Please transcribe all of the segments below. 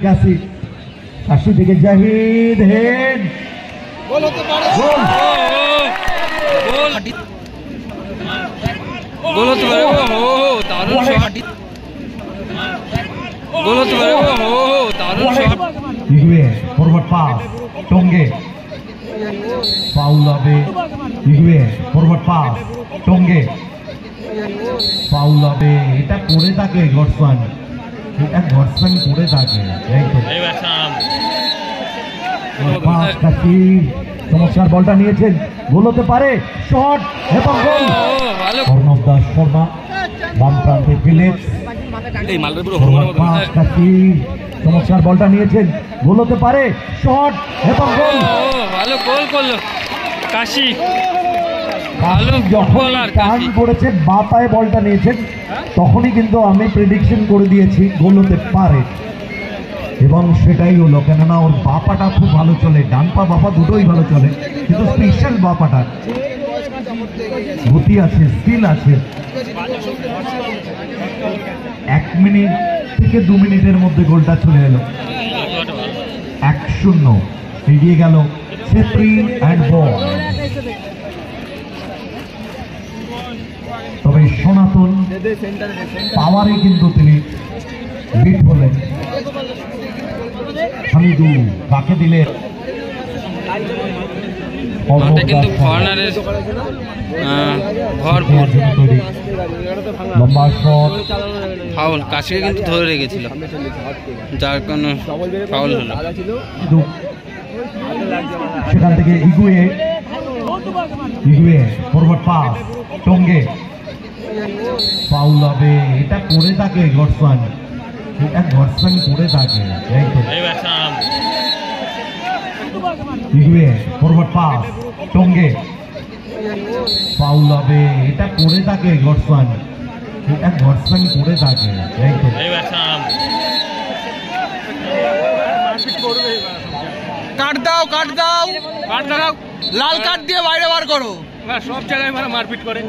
কাশি কাশি থেকে জাহিদ হেড গোল হতে পারে গোল হতে পারে দারুণ শট গোল হতে পারে দারুণ শট ইগুয়ে ফরওয়ার্ড পাস টঙ্গে ফাউল হবে ইগুয়ে ফরওয়ার্ড পাস টঙ্গে ফাউল হবে এটা করে থাকে গডসন এটা গডসন করে থাকে এই তো পাস কাশি চমৎকার বলটা নিয়েছেন গোল হতে পারে শট এবং গোল অর্ণব দাস শর্মা বাম প্রান্তে ফিলিপস এই মালটা পুরো পাস কাশি চমৎকার বলটা নিয়েছেন গোল হতে পারে শট এবং গোল ভালো গোল করলো কাশি যখন টার্ন করেছে বা পায়ে বলটা নিয়েছেন তখনই কিন্তু আমি প্রেডিকশন করে দিয়েছি গোল হতে পারে এবং সেটাই হলো কেননা ওর বাপাটা খুব ভালো চলে ডান পা বাপা দুটোই ভালো চলে কিন্তু স্পেশাল বাপাটা গতি আছে স্কিল আছে 1 মিনিট থেকে 2 মিনিটের মধ্যে গোলটা চলে এলো 1-0 এগিয়ে গেল ছেত্রী অ্যান্ড বল তবে সনাতন পাওয়ারে কিন্তু তিনি বিট হলেন হামিদু কাকে দিলে কিন্তু কর্নারের ভরপুর লম্বা শট ফাউল কাশিকে কিন্তু ধরে রেখেছিল যার কারণে ফাউল হলো সেখান থেকে ইগুয়ে ফরওয়ার্ড পাস টঙ্গে ফাউল হবে এটা করে থাকে গডসন এটা গডসন করে থাকে এই তো ইগুয়ে ফরওয়ার্ড পাস টঙ্গে ফাউল হবে এটা করে থাকে গডসন এটা গডসন করে থাকে এই তো কাট দাও কাট দাও কাট দাও লাল কার্ড দিয়ে বাইরে বার করো সব জায়গায় মানে মারপিট করে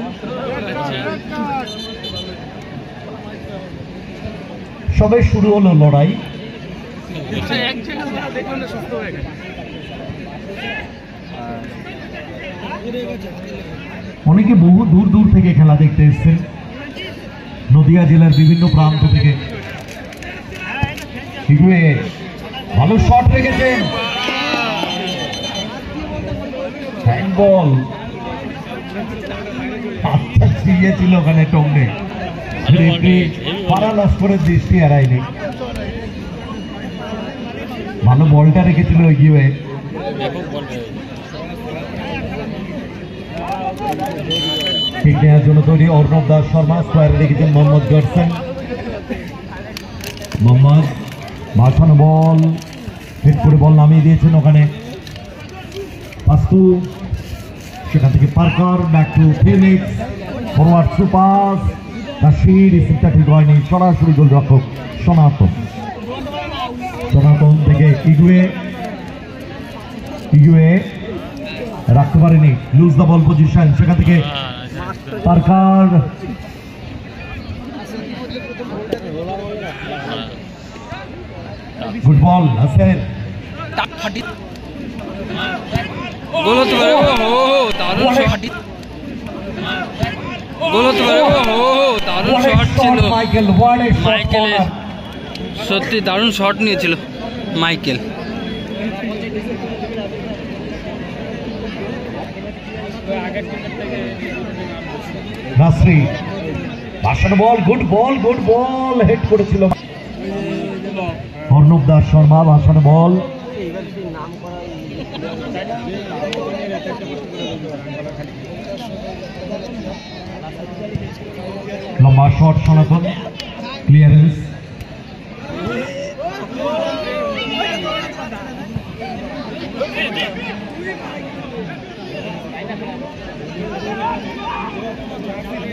সবে শুরু হলো লড়াই অনেকে বহু দূর দূর থেকে খেলা দেখতে এসেছেন নদিয়া জেলার বিভিন্ন প্রান্ত থেকে ভালো শট রেখেছেন হ্যান্ডবল আচ্ছা ছিল ওখানে টঙ্গে পাড়া লস্করের দৃষ্টি এড়ায়নি ভালো বলটা রেখেছিল এগিয়ে ঠিক নেওয়ার জন্য তৈরি অর্ণব দাস শর্মা স্কোয়ারে রেখেছেন মোহাম্মদ গডসন মোহাম্মদ বাঁচানো বল হেড করে বল নামিয়ে দিয়েছেন ওখানে পাস্তু সেখান থেকে Parker back to Phoenix forward super Kashif রিসিভটা ঠিক হয়নি সরাসরি গোলরক্ষক সনাতন থেকে ইগুয়ে রাখতে পারেনি লুজ দ্য বল পজিশন সেখান থেকে পার্কার গুড বল হাসেন গোল হতে পারে দারুণ শট গোল হতে পারে দারুণ শট ছিল মাইকেলের সত্যি দারুণ শট নিয়েছিল মাইকেল নাসরি বাসানো বল গুড বল হেড করেছিল অর্ণব দাস শর্মা বাসানো বল লম্বা শট সনাতন ক্লিয়ারেন্স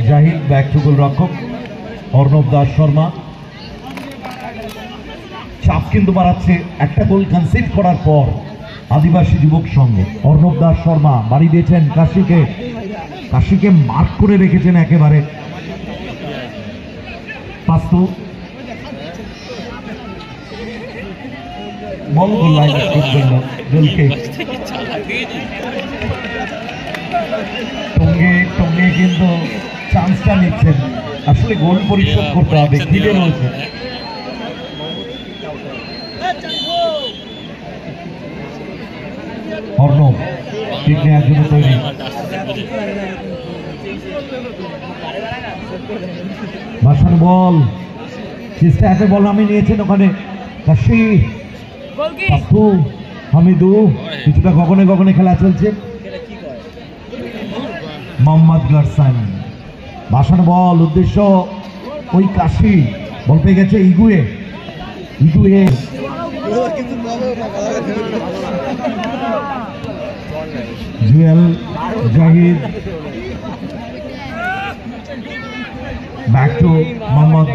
জাহিদ ব্যাক টু গোলরক্ষক অর্ণব দাস শর্মা চাপ কিন্তু বাড়াচ্ছে একটা গোল কনসিড করার পর আদিবাসী যুবক সংঘ অর্ণব দাস শর্মা বাড়ি দিয়েছেন কাশিকে মার্ক করে রেখেছেন একেবারে পাস্তু বল গোল লাইন স্ট্রোক করল গোলকে টঙ্গে কিন্তু চান্সটা নিচ্ছেন আসলে গোল পরিশোধ করতে হবে খিদে রয়েছে অর্ণব ঠিক নেওয়ার জন্য তৈরি ভাসান বল চেষ্টা হাতে বল আমি নিয়েছেন ওখানে কাশি পাপ্পু হামিদু কিছুটা গগনে গগনে খেলা চলছে মোহাম্মদ গারসান ভাসান বল উদ্দেশ্য ওই কাশি বল পেয়ে গেছে ইগুয়ে Jewel Zahid back to Mohammad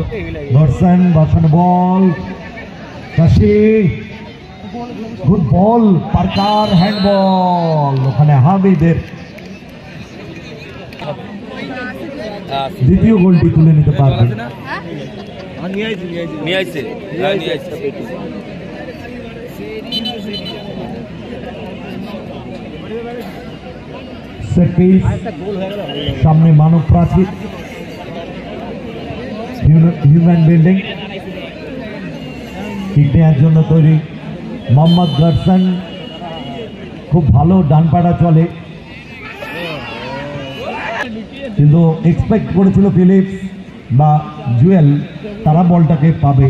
Garsan ভাসান বল কাশি গুড বল পারকার হ্যান্ড বল ওখানে হামিদের দ্বিতীয় গোলটি তুলে নিতে পারবে সামনে মানব প্রাচীর হিউম্যান বিল্ডিং ঠিক দেওয়ার জন্য তৈরি মোহাম্মদ গারসান খুব ভালো ডান পাটা চলে কিন্তু এক্সপেক্ট করেছিল ফিলিপস বা জুয়েল তারা বলটাকে পাবে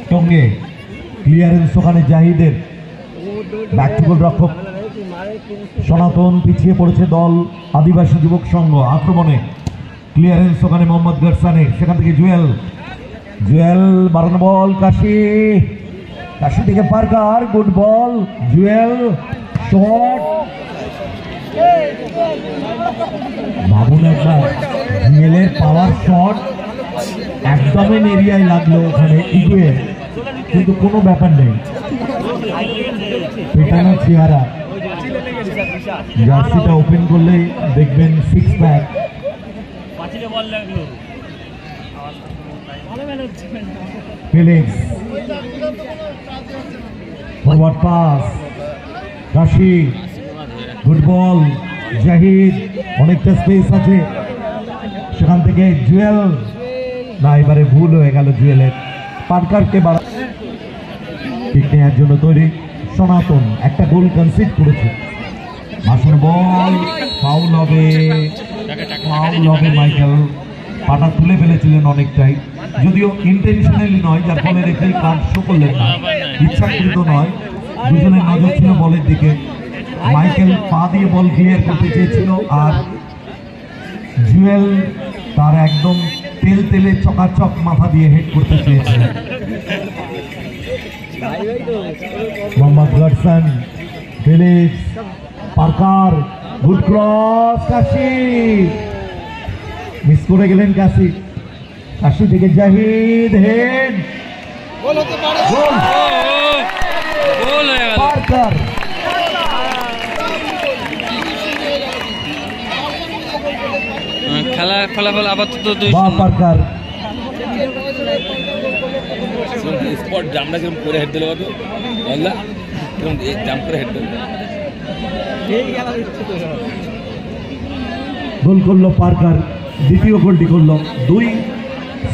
টঙ্গে ক্লিয়ারেন্স ওখানে জাহিদের ব্যাকটিগোল রক্ষক সনাতন পিছিয়ে পড়েছে দল আদিবাসী যুবক সংঘ আক্রমণে ক্লিয়ারেন্স ওখানে মোহাম্মদ গারসানের সেখান থেকে জুয়েল বাড়ানো বল কাশি থেকে পারকার গুড বল জুয়েল শট ভাবুন একবার জুয়েলের পাওয়ার শট একদমই এরিয়ায় লাগলো ওখানে ইগুয়ে কিন্তু কোনো ব্যাপার নেই পেটানো চেহারা জার্সিটা ওপেন করলেই দেখবেন 6 প্যাক ফিলিপস ফরওয়ার্ড পাস কাশি গুড বল জাহিদ অনেকটা স্পেস আছে সেখান থেকে জুয়েল না এবারে ভুল হয়ে গেল জুয়েলের পারকারকে ঠিক নেওয়ার জন্য তৈরি সনাতন একটা গোল কনসিড করেছে ভাসান বল ফাউল হবে মাইকেল পাটা তুলে ফেলেছিলেন অনেকটাই যদিও ইন্টেনশনালি নয় যার ফলে রেফারি কার্ড শো করলেন না ইচ্ছাকৃত নয় দুজনের নজর ছিল বলের দিকে মাইকেল পা দিয়ে বল ক্লিয়ার করতে চেয়েছিল আর জুয়েল তার একদম তেলে চকাচক মাথা দিয়ে হেড করতে চেয়েছিল মোহাম্মদ গারসান ফিলিপস পারকার গুড ক্রস কাশি মিস করে গেলেন কাশি থেকে জাহিদ হেড গোল হতে পারে গোল হয়ে গেল পারকার খেলা ফলাফল আপাতত 2-0 পারকার স্পট জামটা কিরকম করে হেড দিল কত বললা কিরকম জাম করে হেড দিল গোল করলো পারকার দ্বিতীয় গোলটি করলো দুই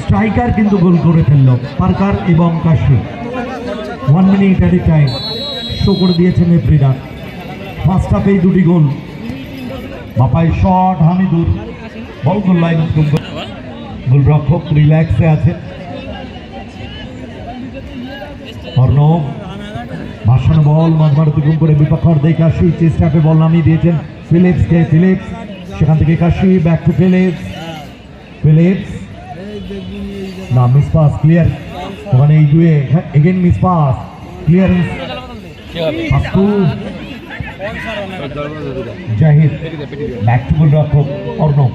স্ট্রাইকার কিন্তু গোল করে ফেললো পারকার এবং কাশি 1 মিনিট এট এ টাইম শো করে দিয়েছেন রেফারিরা ফার্স্ট হাফেই দুটি গোল বাপাই শট হামিদুর বল গোল লাইন গোলরক্ষক রিল্যাক্সে আছে অর্ণব ভাসান বল মাঝমাঠ দুগুম করে বিপক্ষ অর্ধেক কাশি চেষ্টাকে বল নামিয়ে দিয়েছেন ফিলিপসকে ফিলিপস সেখান থেকে কাশি ব্যাক টু ফিলিপস না মিস পাস ক্লিয়ার ওখানে ইগুয়ে again miss pass clearance Zahid back to গোলরক্ষক অর্ণব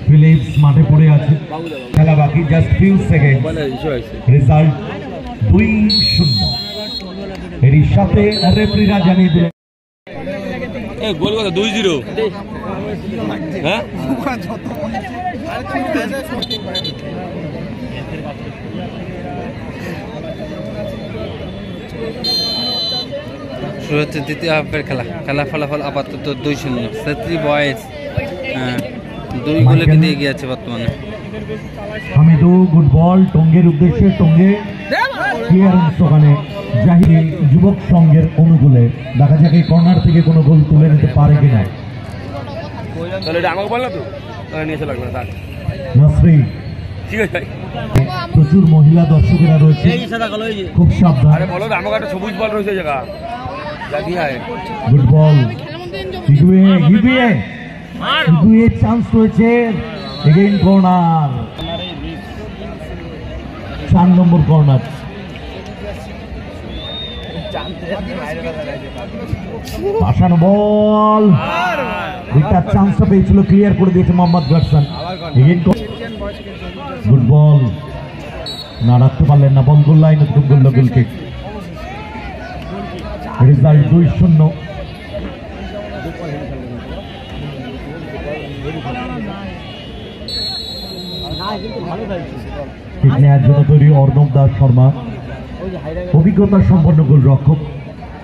ফিলিপস মাঠে পড়ে আছে খেলা বাকি জাস্ট ফিউ সেকেন্ড রেজাল্ট 2-0 এরই সাথে রেফারিরা জানিয়ে দিলেন গোল কত 2-0 হ্যাঁ শুরু হচ্ছে দ্বিতীয় হাফের খেলা ফলাফল আপাতত 2-0 সেত্রী বয়েজ 2 গোলে কিন্তু এগিয়ে আছে বর্তমানে। হামিদু গুড বল টঙ্গের উদ্দেশ্যে, টঙ্গে ক্লিয়ারেন্স ওখানে জাহিরি যুবক সংঘের অনুকূলে। দেখা যাক এই কর্নার থেকে কোনো গোল তুলে নিতে পারে কিনা। নাসরি প্রচুর মহিলা দর্শকেরা রয়েছে, খুব সাবধান। গুড বল চান্স রয়েছে, এগেইন কর্নার, 4 নম্বর কর্নার। পাশানো বল, দুইটা চান্স পেয়েছিল, ক্লিয়ার করে দিয়েছে মোহাম্মদ গার্সন। গুড বল, না রাখতে পারলেন না, ball goal line goal kick. Result 2-0। ঠিক নেওয়ার জন্য তৈরি অর্ণব দাস শর্মা, অভিজ্ঞতা সম্পন্ন গোলরক্ষক।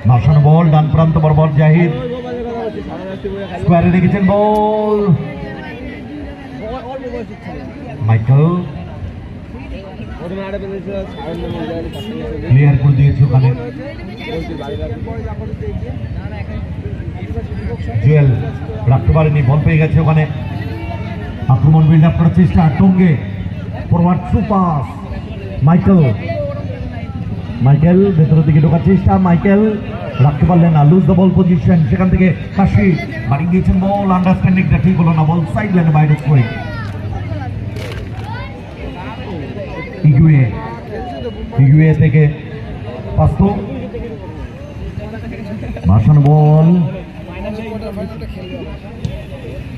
ভাসানো বল ডান প্রান্ত বরাবর জাহিদ, স্কোয়ারে রেখেছেন বল, মাইকেল ক্লিয়ার করে দিয়েছে ওখানে। জুয়েল রাখতে পারেনি, বল পেয়ে গেছে ওখানে, আক্রমণ বিল্ড আপ করার চেষ্টা, টঙ্গে ফরওয়ার্ড থ্রু পাস, মাইকেল ভেতরের দিকে ঢোকার চেষ্টা, মাইকেল রাখতে পারলেন না, লুজ দ্য বল পজিশন, সেখান থেকে কাশি বাড়ি গিয়েছেন বল, আন্ডারস্ট্যান্ডিংটা ঠিক হলো না, বল সাইড লাইনে বাইরে করে। ইগুয়ে থেকে পাস্তো, ভাসানো বল,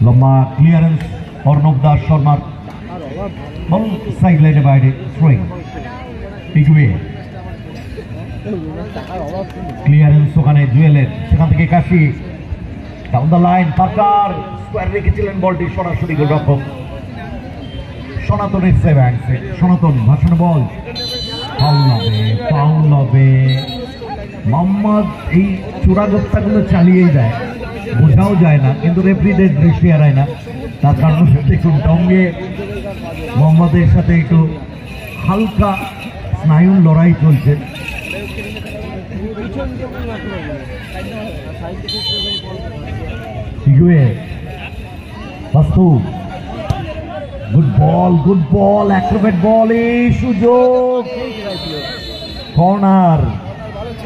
লম্বা ক্লিয়ারেন্স অর্ণব দাস শর্মার, বল সাইড লাইনে বাইরে থ্রোয়িং। ইগুয়ে ক্লিয়ারেন্স ওখানে জুয়েলের, সেখান থেকে Kashif down the line, Parker square রেখেছিলেন বলটি, সরাসরি গোলরক্ষক সনাতনের সেভ হ্যান্ডসে। সনাতন ভাসানো বল, ফাউল হবে। মোহাম্মদ এই চোরাগোপ্তাগুলো চালিয়েই দেয়, বোঝাও যায় না, কিন্তু রেফারিদের দৃষ্টি এড়ায় না। তার কারণ দেখুন টঙ্গে মোহাম্মদের সাথে একটু হালকা স্নায়ুর লড়াই চলছে। গুড বল অ্যাক্রোবেট বল, এই সুযোগ কর্নার,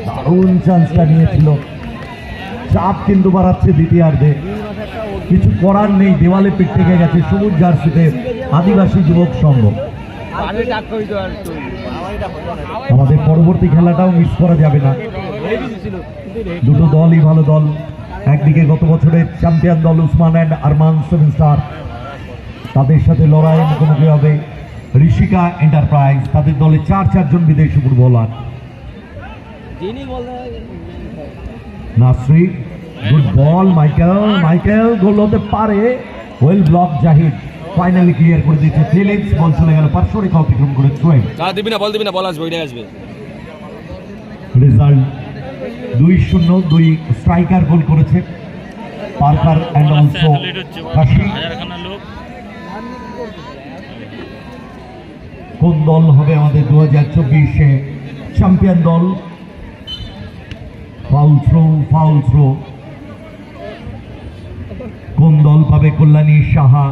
দারুণ চান্সটা নিয়েছিল। চাপ কিন্তু বাড়াচ্ছে দ্বিতীয়ার্ধে, কিছু করার নেই, দেওয়ালে পিঠ থেকে গেছে সবুজ জার্সিতে আদিবাসী যুবক সংঘ। আমাদের পরবর্তী খেলাটাও মিস করা যাবে না, দুটো দলই ভালো দল। একদিকে গত বছরের চ্যাম্পিয়ন দল উসমান অ্যান্ড আরমান 7 স্টার, তাদের সাথে লড়াইয়ে মুখোমুখি হবে ঋষিকা এন্টারপ্রাইজ, তাদের দলে 4 জন বিদেশি footballer. Nasri good ball, Michael goal হতে পারে, well block Zahid, finally clear করে দিয়েছে ফিলিপস, বল চলে গেল পার্শ্বরেখা অতিক্রম করে থ্রোয়িং। বল আসবে, ওইটাই আসবে। রেজাল্ট 2-0, 2 স্ট্রাইকার গোল করেছে পার্কার এন্ড অলসো কাশি। কোন দল হবে আমাদের 2024 চ্যাম্পিয়ন দল? ফাউল থ্রো কোন দল পাবে? Kalyani Saha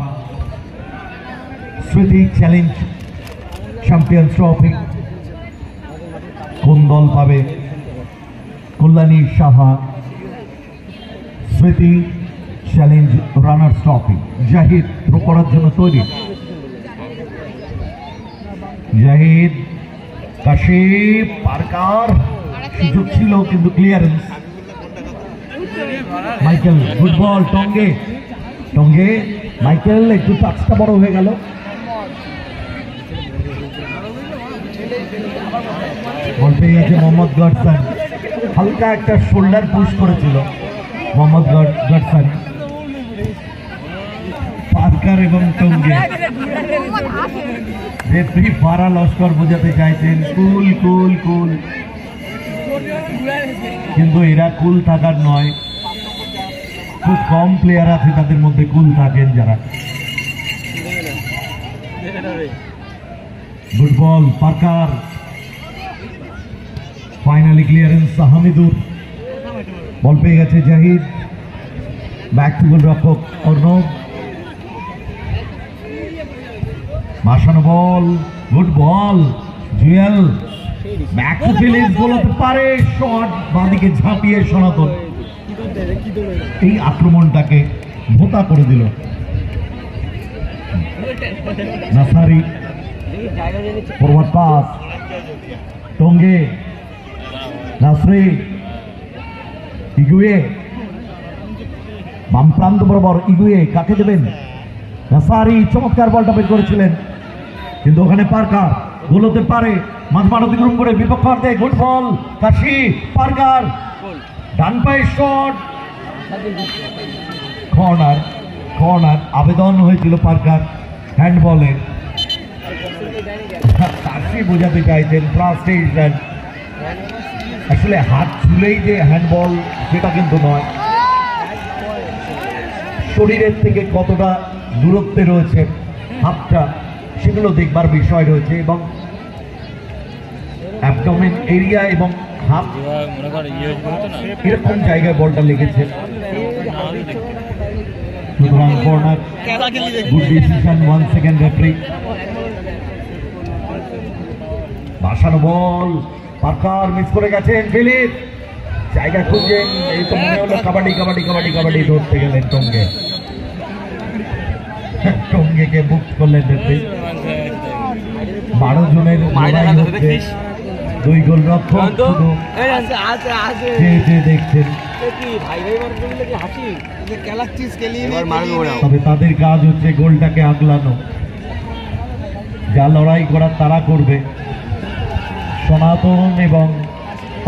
Smriti challenge champions trophy. কোন দল পাবে? Kalyani Saha Smriti challenge runners trophy. Zahid throw করার জন্য তৈরি, জাহিদ, কাশিফ, পার্কার, সুযোগ ছিল কিন্তু ক্লিয়ারেন্স। মাইকেল গুড বল, টঙ্গে মাইকেল, একটু টাচটা বড় হয়ে গেল। বল পেয়ে গেছে মোহাম্মদ গার্সন, হালকা একটা শোল্ডার পুশ করেছিল মোহাম্মদ গার্সন। পার্কার এবং টঙ্গে রেফারি ফারা লস্কর বোঝাতে চাইছেন কুল কুল কুল, কিন্তু এরা কুল থাকার নয়, খুব কম প্লেয়ার আছে তাদের মধ্যে কুল থাকেন যারা। Good ball Parker, finally clearance Hamidur, ball পেয়ে গেছে জাহিদ, ব্যাক টু গোলরক্ষক অর্ণব, মাসানো ball, good ball Jewel, back to Philips, goal হতে পারে, শট বাঁদিকে ঝাঁপিয়ে সনাতন এই আক্রমণটাকে ভোতা করে দিল। নাসারি ফরওয়ার্ড পাস, টঙ্গে, নাসরি, ইগুয়ে, বাম প্রান্ত বরাবর ইগুয়ে, কাকে দেবেন? নাসারি চমৎকার বলটা বের করেছিলেন, কিন্তু ওখানে পার্কার, গোল হতে পারে, মাঝমাঠ অতিক্রম করে বিপক্ষ অর্ধে, গুড বল কাশি, পার্কার ডান পায়ে শট, কর্নার, কর্নার আবেদন হয়েছিল পার্কার হ্যান্ডবলের, কাশি বোঝাতে চাইছেন ফ্রাস্ট্রেশন, আসলে হাত ছুলেই যে হ্যান্ডবল সেটা কিন্তু নয়, শরীরের থেকে কতটা দূরত্বে রয়েছে হাতটা সেগুলো দেখবার বিষয় রয়েছে, এবং অ্যাবডোমেন এরিয়া এবং হাত এরকম জায়গায় বলটা লেগেছে, সুতরাং corner, good decision, 1 second referee. বাসানো বল, পার্কার মিস করে গেছেন, ফিলিপ জায়গা খুঁজছেন, এই তো মনে হলো কাবাডি কাবাডি কাবাডি কাবাডি ধরতে গেলেন টঙ্গে, টঙ্গেকে মুক্ত করলেন রেফারি। 12 জনের লড়াই হচ্ছে, 2 গোল রক্ষক শুধু যে দেখছেন, তবে তাদের কাজ হচ্ছে গোলটাকে আগলানো, যা লড়াই করার তারা করবে, সনাতন এবং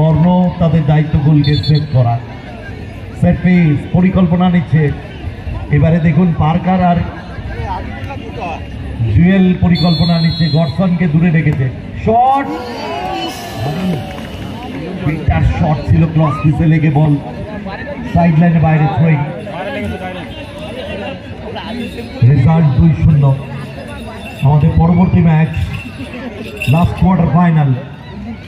অর্ণ তাদের দায়িত্ব গোলকে সেভ করা, সেট পিস পরিকল্পনা নিচ্ছে, এবারে দেখুন পার্কার আর জুয়েল পরিকল্পনা নিচ্ছে, গডসনকে দূরে রেখেছে, শট, শট ছিল ক্রস পিসে লেগে বল সাইড লাইনের বাইরে, থ্রোয়িং, রেজাল্ট 2-0। আমাদের পরবর্তী ম্যাচ লাস্ট কোয়ার্টার ফাইনাল,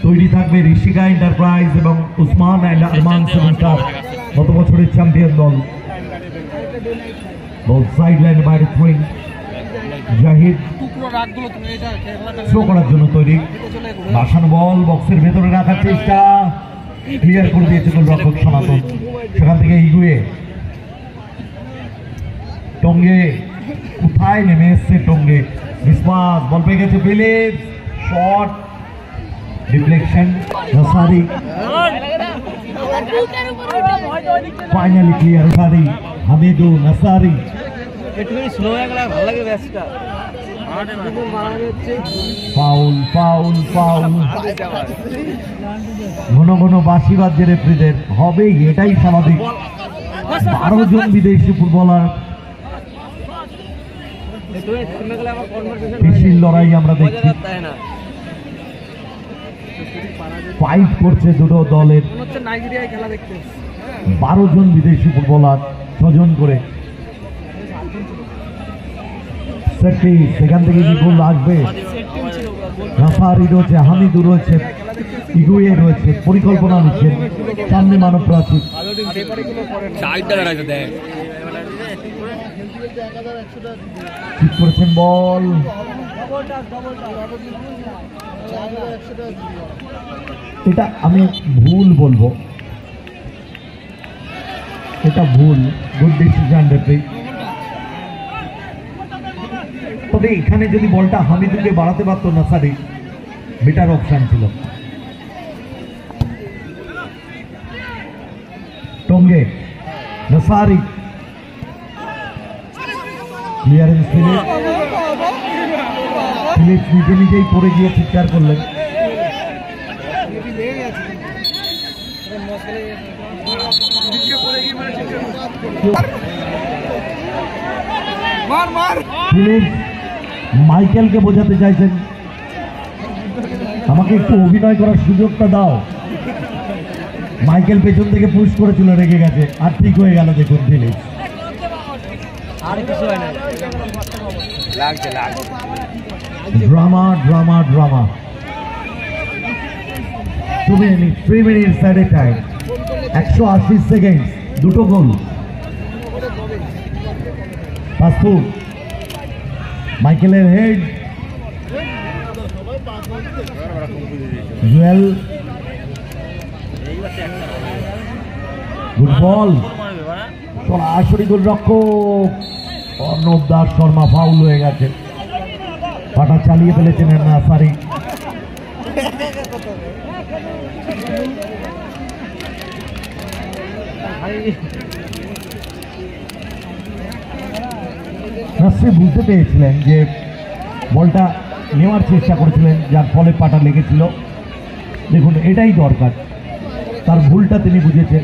তৈরি থাকবে ঋষিকা এন্টারপ্রাইজ এবং উসমান অ্যান্ড আরমান সেভেন্টার, গত বছরের চ্যাম্পিয়ন দল, বল সাইড লাইনের বাইরে, থ্রোয়িং, জাহিদ থ্রো করার জন্য তৈরি, বাসানো বল বক্সের ভেতরে রাখার চেষ্টা, ক্লিয়ার করে দিয়েছে গোলরক্ষক সনাতন, সেখান থেকে ইগুয়ে, টঙ্গে কোথায় নেমে এসছে টঙ্গে, মিসমাস, বল পেয়ে গেছে Philips, shot, deflection, Nasri, finally clear, Nasri, Hamidu, Nasri, foul foul foul, ঘন ঘন বাঁশি বাজছে রেফারিদের, হবেই, এটাই স্বাভাবিক, 12 জন বিদেশি ফুটবলার, বেশি লড়াই আমরা দেখছি, ফাইট করছে দুটো দলের, 12 জন বিদেশি ফুটবলার, 6 জন করে, সেখান থেকে গোল আসবে, নাসারি রয়েছে, হামিদুর রয়েছে, ইগুয়ে রয়েছে, পরিকল্পনা নিচ্ছেন, সামনে মানব প্রাচী, ঠিক করেছেন বল, এটা আমি ভুল বলবো, এটা ভুল, গুড ডিসিশন রেফারি, তবে এখানে যদি বলটা হামিদুকে বাড়াতে পারতো নাসারি, বেটার অপশন ছিল। টঙ্গে, নাসারি, ক্লিয়ারেন্স, ফিলিপস নিজে নিজেই পড়ে গিয়ে চিৎকার করলেন, ফিলিপস মাইকেলকে বোঝাতে চাইছেন আমাকে একটু অভিনয় করার সুযোগটা দাও। মাইকেল পেছন থেকে পুশ করেছিল, রেগে গেছে, আর ঠিক হয়ে গেল। দেখুন Phillips, drama drama drama. 3 minute at a time, 180 second, দুটো গোল। পাসপু মাইকেলের হেড, জুয়েল গুড বল, সরাসরি গোলরক্ষক অর্ণব দাস শর্মা, ফাউল হয়ে গেছে। পাটা চালিয়ে ফেলেছেন নাসারি। নাসরি বুঝতে পেরেছিলেন যে বলটা নেওয়ার চেষ্টা করেছিলেন, যার ফলে পাটা লেগেছিল। দেখুন, এটাই দরকার, তার ভুলটা তিনি বুঝেছেন।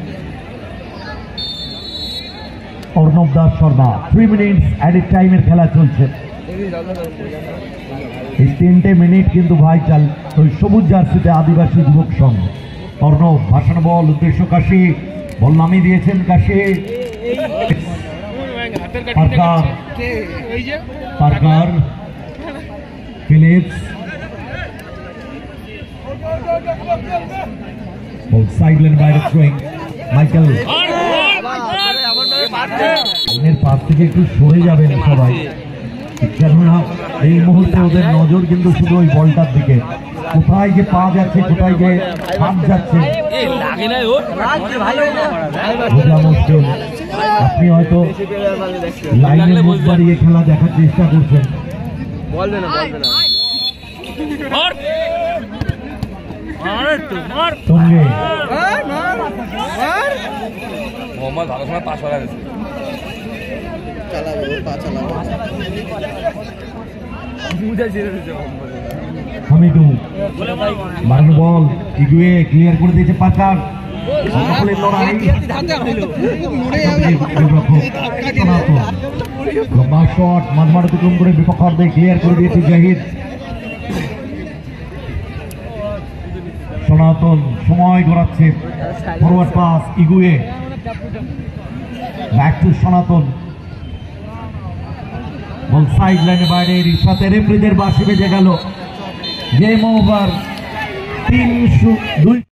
Arnab Das Sharma, 3 minute at a টাইমের খেলা চলছে। এই 3টে মিনিট কিন্তু ভাইচাল ওই সবুজ জার্সিতে আদিবাসী যুবক সংঘ। অর্ণব ভাসানো বল, উদ্দেশ্য কাশি, বল নামিয়ে দিয়েছেন কাশি। পার্কার, ফিলিপস, বল সাইড লাইন বাইরে থ্রোয়িং। মাইকেল লাইনের পাশ থেকে একটু সরে যাবেন সবাই, কেননা এই মুহূর্তে ওদের নজর কিন্তু শুধু ওই বলটার দিকে। কোথায় যে পা যাচ্ছে, কোথায় যে হাত যাচ্ছে বোঝা মুশকিল। আপনি হয়তো লাইনের মুখ বাড়িয়ে খেলা দেখার চেষ্টা করছেন। সঙ্গে মোহাম্মদ ভালো সময় পাস করা গেছে। হামিদু মারানো বল, ইগুয়ে ক্লিয়ার করে দিয়েছে। পার্কার লম্বা শট, মাঝমাঠ অতিক্রম করে বিপক্ষ অর্ধে ক্লিয়ার করে দিয়েছে জাহিদ। সনাতন সময় গড়াচ্ছে, ফরওয়ার্ড পাস, ইগুয়ে ব্যাক টু সনাতন, বল সাইড লাইনের বাইরে। রিশাতের রেফারিদের বাঁশি বেজে গেল। Game over, 3-2।